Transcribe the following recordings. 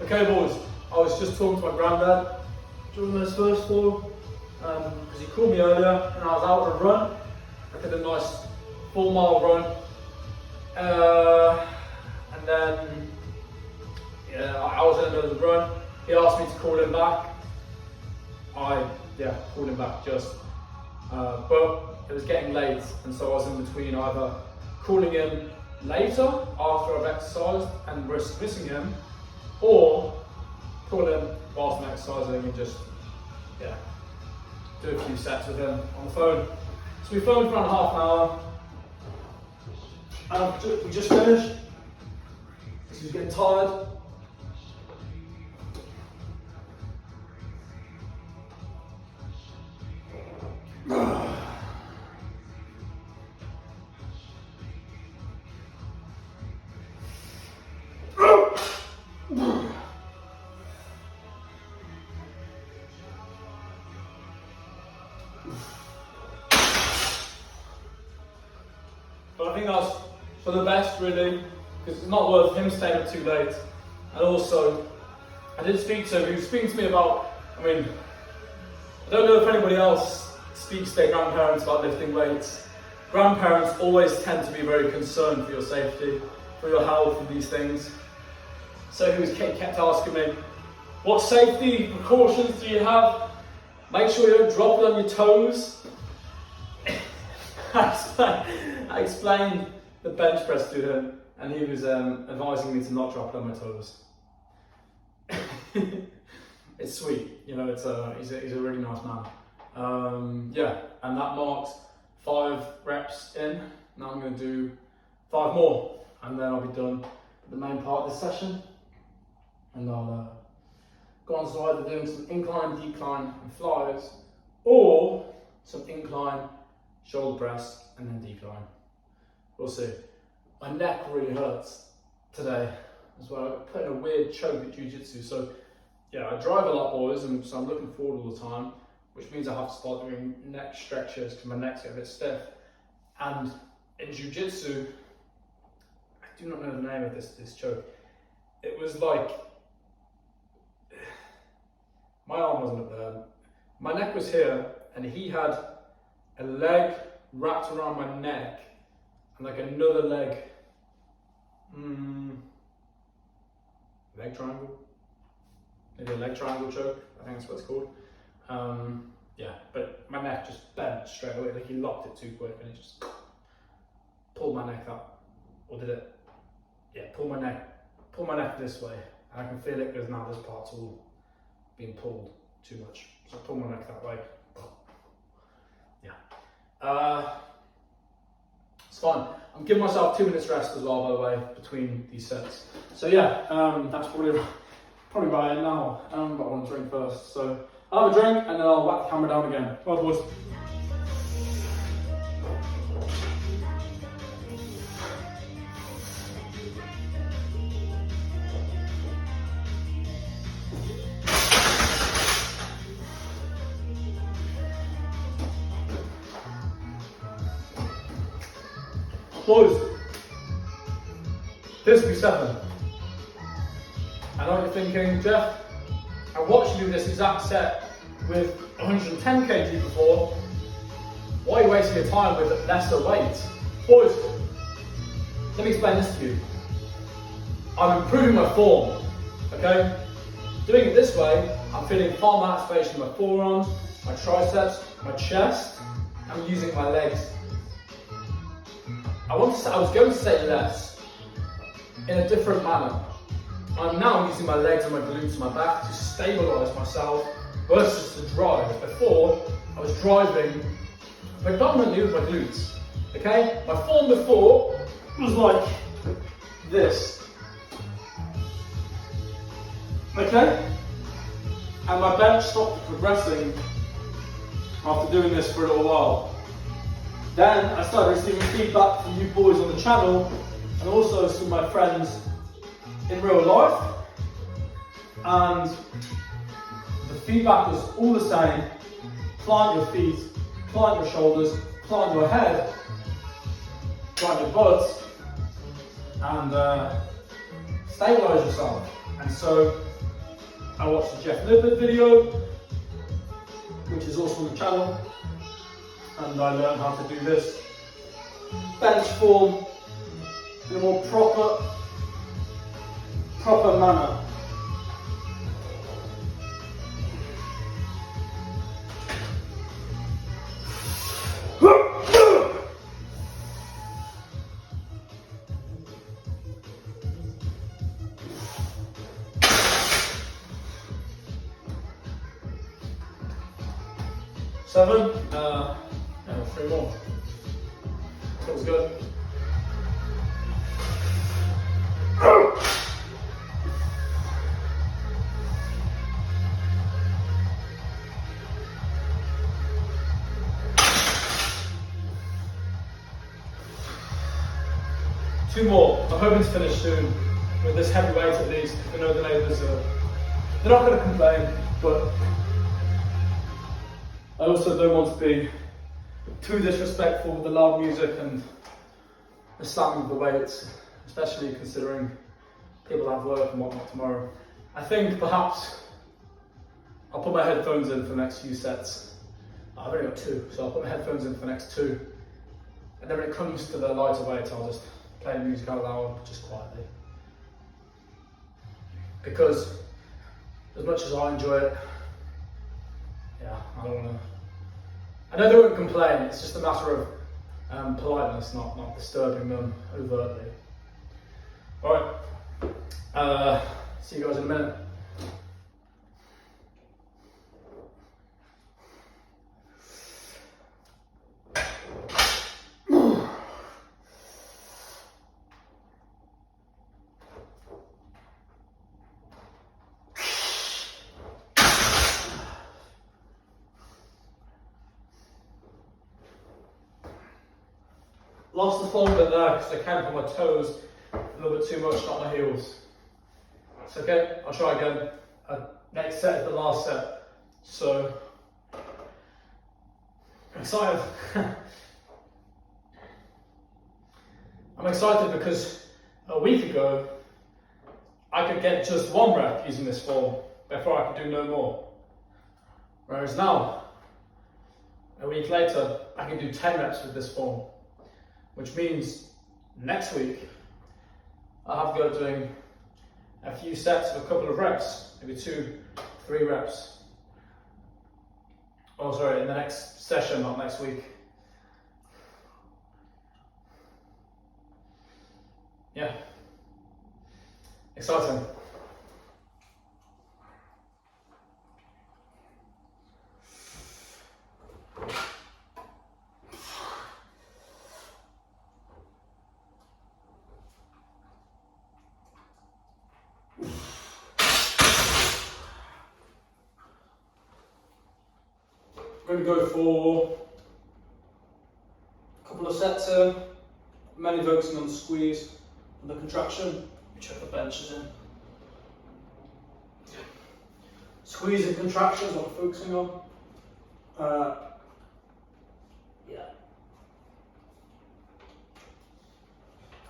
Okay boys, I was just talking to my granddad during those first four, because he called me earlier and I was out on a run. I did a nice 4 mile run, and then I was in the middle of the run. He asked me to call him back. I called him back just, but it was getting late, and so I was in between either calling him later after I've exercised and risk missing him, or call him whilst I'm exercising and just do a few sets with him on the phone. So we phoned for around half an hour, and we just finished. He's getting tired. But I think that's for the best, really, because it's not worth him staying up too late. And also, I did speak to him. He was speaking to me about, I don't know if anybody else speaks to their grandparents about lifting weights. Grandparents always tend to be very concerned for your safety, for your health and these things. So he kept asking me, what safety precautions do you have? Make sure you don't drop it on your toes. I explained the bench press to him, and he was advising me to not drop it on my toes. It's sweet, you know. He's a really nice man. And that marks 5 reps in. Now I'm going to do 5 more, and then I'll be done with the main part of this session. And I'll go on to either doing some incline, decline, and flyers, or some incline, shoulder press, and then decline. We'll see. My neck really hurts today as well. I got put in a weird choke at jiu-jitsu. So yeah, I drive a lot, boys, and so I'm looking forward all the time, which means I have to start doing neck stretches because my neck's a bit stiff. And in jiu-jitsu, I do not know the name of this choke. It was like, my arm wasn't up there. My neck was here, and he had a leg wrapped around my neck, and like another leg, leg triangle? Maybe a leg triangle choke, I think that's what it's called. But my neck just bent straight away, like he locked it too quick, and he just pulled my neck up. Or did it? Yeah, pull my neck this way, and I can feel it because now this part's all being pulled too much. So I pull my neck that way. It's fine. I'm giving myself 2 minutes rest as well, by the way, between these sets. So that's probably about it now. But I want to drink first. So I'll have a drink and then I'll whack the camera down again. Right, boys. Boys, this will be 7. I know what you're thinking, Jeff, I watched you do this exact set with 110 kg before. Why are you wasting your time with lesser weight? Boys, let me explain this to you. I'm improving my form, okay? Doing it this way, I'm feeling far more activation in my forearms, my triceps, my chest. I'm using my legs. I was going to say less, in a different manner. I'm now using my legs and my glutes and my back to stabilise myself versus to drive. Before, I was driving predominantly with my glutes, okay? My form before was like this, okay? And my bench stopped progressing after doing this for a little while. Then I started receiving feedback from you boys on the channel and also some of my friends in real life, and the feedback was all the same: plant your feet, plant your shoulders, plant your head, plant your butt, and stabilise yourself. And so I watched the Jeff Nippert video, which is also on the channel, and I learned how to do this bench form in a more proper manner. Seven, and 3 more. Feels good. Two more. I'm hoping to finish soon with this heavy weight at least. I know the neighbours they're not going to complain, but I also don't want to be too disrespectful with the loud music and the slamming of the weights, especially considering people have work and whatnot tomorrow. I think perhaps I'll put my headphones in for the next few sets. I've only got 2, so I'll put my headphones in for the next 2. And then when it comes to the lighter weight, I'll just play music out loud, just quietly. Because as much as I enjoy it, yeah, I don't want to. I know they won't complain, it's just a matter of politeness, not disturbing them overtly. Alright, see you guys in a minute. Lost the form bit there because I camped on my toes a little bit too much, not my heels. It's okay, I'll try again. Next set is the last set. So, I'm excited. I'm excited because a week ago, I could get just 1 rep using this form, therefore I could do no more. Whereas now, a week later, I can do 10 reps with this form. Which means next week I'll have to go doing a few sets of a couple of reps, maybe 2, 3 reps. Oh, sorry, in the next session, not next week. Yeah, exciting. I'm going to go for a couple of sets here, mainly focusing on the squeeze and the contraction, which the bench is in. Squeeze and contraction is what I'm focusing on. Yeah.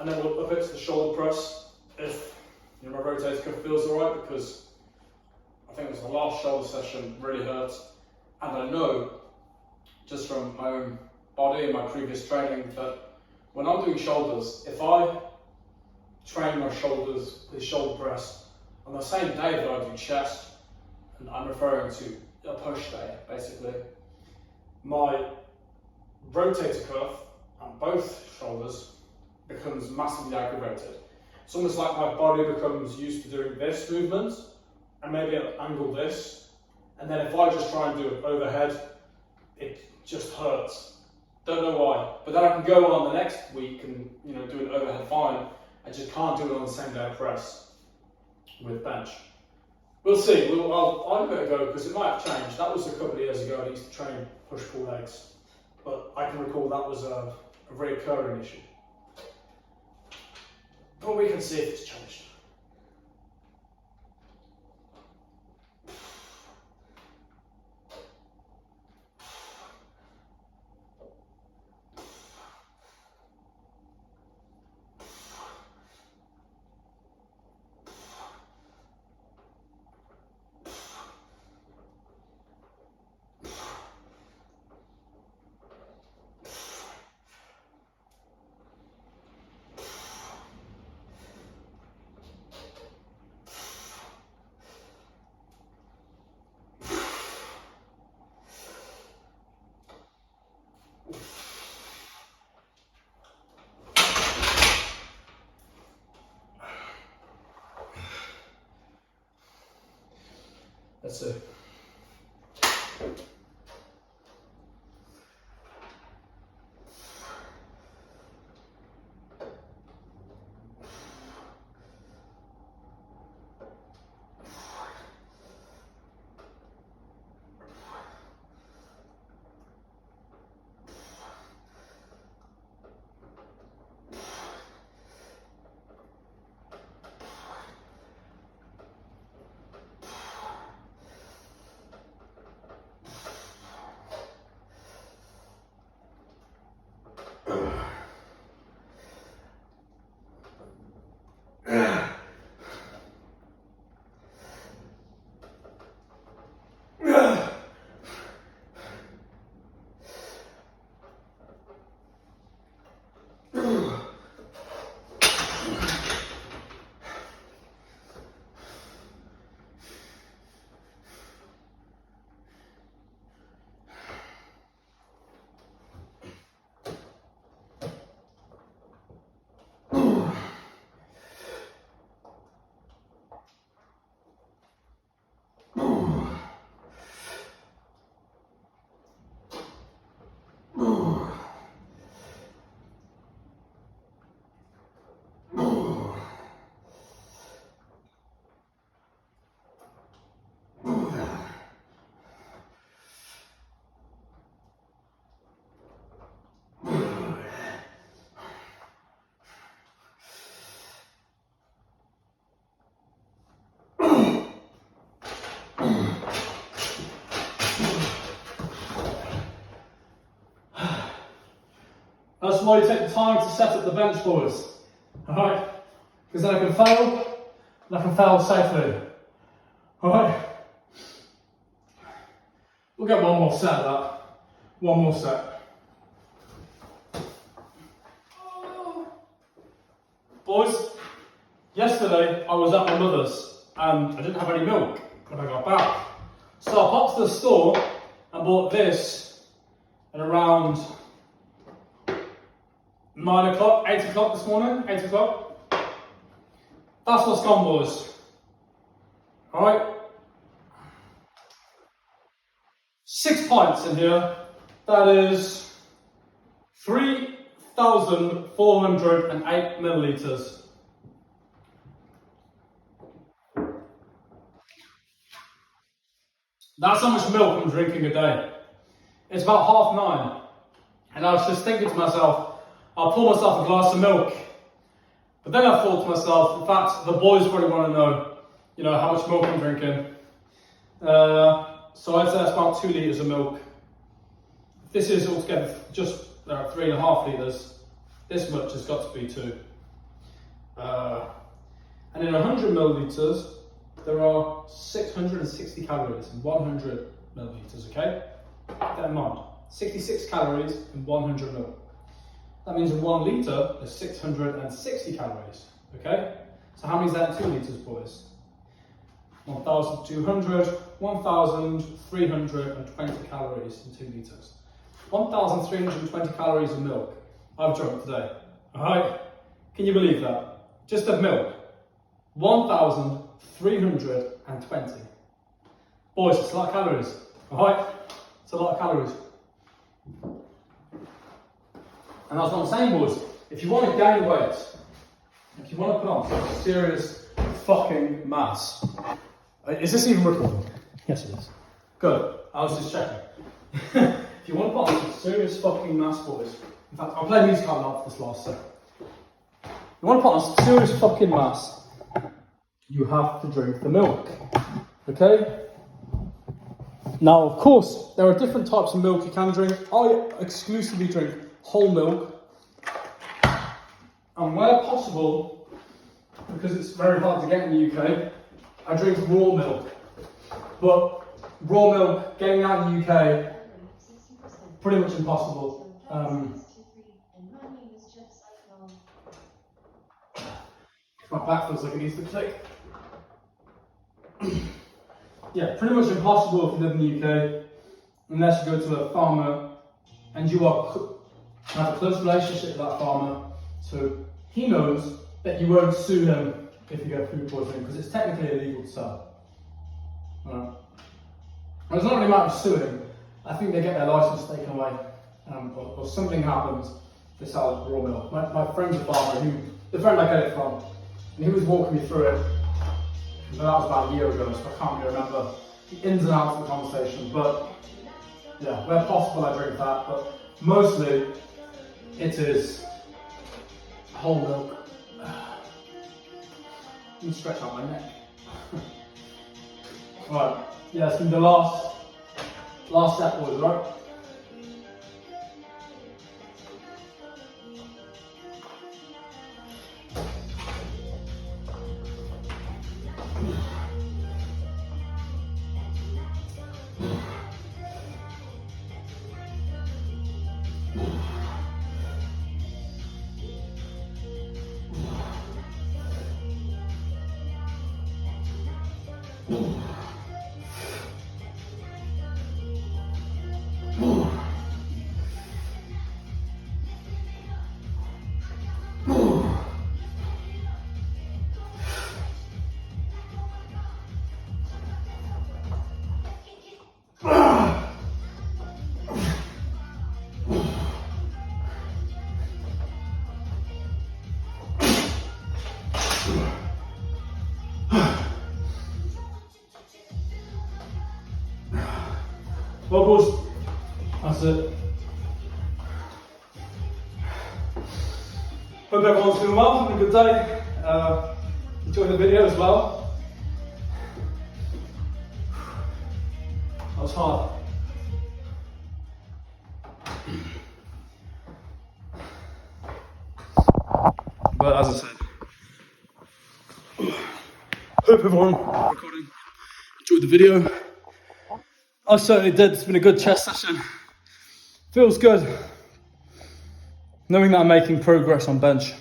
And then we'll up it to the shoulder press if my rotator cuff feels alright, because I think it was the last shoulder session really hurt. And I know, just from my own body and my previous training, that when I'm doing shoulders, if I train my shoulders with shoulder press on the same day that I do chest, and I'm referring to a push day, basically, my rotator cuff on both shoulders becomes massively aggravated. It's almost like my body becomes used to doing this movement, and maybe I'll angle this. And then if I just try and do it overhead, it just hurts. Don't know why. But then I can go on the next week and do an overhead fine. I just can't do it on the same day of press with bench. We'll see. I'll give it a go because it might have changed. That was a couple of years ago. I used to train push-pull legs, but I can recall that was a recurring issue. But we can see if it's changed. Let's see. That's why you take the time to set up the bench, boys. Alright? Because then I can fail, and I can fail safely. Alright? We'll get one more set of that. One more set. Boys, yesterday I was at my mother's and I didn't have any milk when I got back. So I popped to the store and bought this at around 9 o'clock, 8 o'clock this morning, 8 o'clock. That's what's gone, boys. Alright? 6 pints in here. That is 3,408 millilitres. That's how much milk I'm drinking a day. It's about 9:30. And I was just thinking to myself, I'll pour myself a glass of milk. But then I thought to myself, in fact, the boys probably want to know, how much milk I'm drinking. So I'd say that's about 2 litres of milk. This is altogether just 3.5 litres. This much has got to be 2. And in 100 millilitres, there are 660 calories in 100 millilitres, okay? Keep that in mind. 66 calories in 100 ml. That means in 1 litre, there's 660 calories, okay? So how many is that in 2 litres, boys? 1,200, 1,320 calories in 2 litres. 1,320 calories of milk I've drunk today, alright? Can you believe that? Just of milk. 1,320. Boys, it's a lot of calories, alright? It's a lot of calories. And that's what I'm saying, boys. If you want to gain weight, if you want to put on some serious fucking mass. Is this even recording? Yes, it is. Good. I was just checking. If you want to put on some serious fucking mass, boys. In fact, I'll play music out loud for this last set. You want to put on some serious fucking mass, you have to drink the milk. Okay? Now, of course, there are different types of milk you can drink. I exclusively drink whole milk. And where possible, because it's very hard to get in the UK, I drink raw milk. But raw milk, getting out in the UK, pretty much impossible. My back feels like it needs to click. Yeah, pretty much impossible if you live in the UK, unless you go to a farmer and you have a close relationship with that farmer, so he knows that you won't sue him if you get food poisoning, because it's technically illegal to sell. Alright. And it's not really a matter of suing. I think they get their license taken away, or something happens. They sell raw milk. My friend's a farmer, the friend I get it from, and he was walking me through it. But that was about a year ago, so I can't really remember the ins and outs of the conversation. But yeah, where possible I drink that, but mostly it is whole milk. Let me stretch out my neck. Right, yeah, it's been the last step, boys, right? Well, boys, that's it. Hope everyone's doing well, having a good day. Enjoy the video as well. That was hard. But as I said, hope everyone recording enjoyed the video. I certainly did. It's been a good chest session. Feels good knowing that I'm making progress on bench.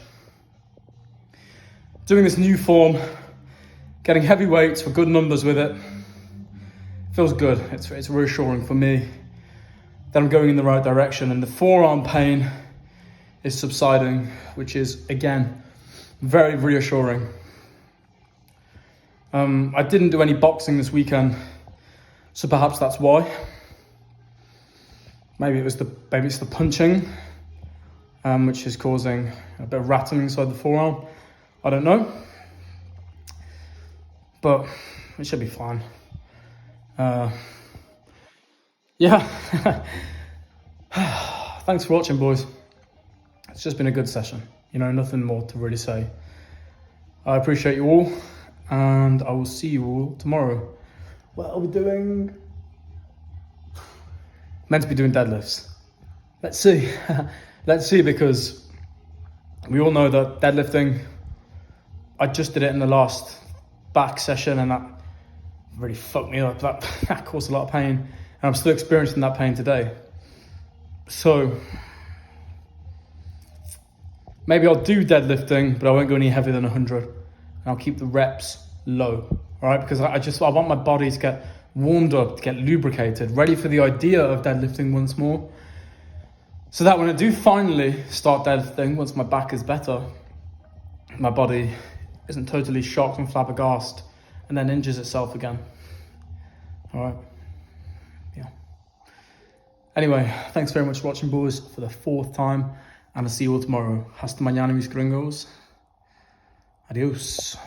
Doing this new form, getting heavy weights for good numbers with it, feels good. It's reassuring for me that I'm going in the right direction, and the forearm pain is subsiding, which is, again, very reassuring. I didn't do any boxing this weekend, so perhaps that's why. Maybe it's the punching, which is causing a bit of rattling inside the forearm. I don't know, but it should be fine. Yeah. Thanks for watching, boys. It's just been a good session. Nothing more to really say. I appreciate you all, and I will see you all tomorrow. What are we doing? Meant to be doing deadlifts. Let's see. Let's see, because we all know that deadlifting, I just did it in the last back session, and that really fucked me up. That caused a lot of pain, and I'm still experiencing that pain today. So maybe I'll do deadlifting, but I won't go any heavier than 100, and I'll keep the reps low, all right? Because I want my body to get warmed up, to get lubricated, ready for the idea of deadlifting once more, so that when I do finally start deadlifting, once my back is better, my body isn't totally shocked and flabbergasted and then injures itself again. All right, yeah. Anyway, thanks very much for watching, boys, for the 4th time, and I'll see you all tomorrow. Hasta mañana, mis gringos. Adios.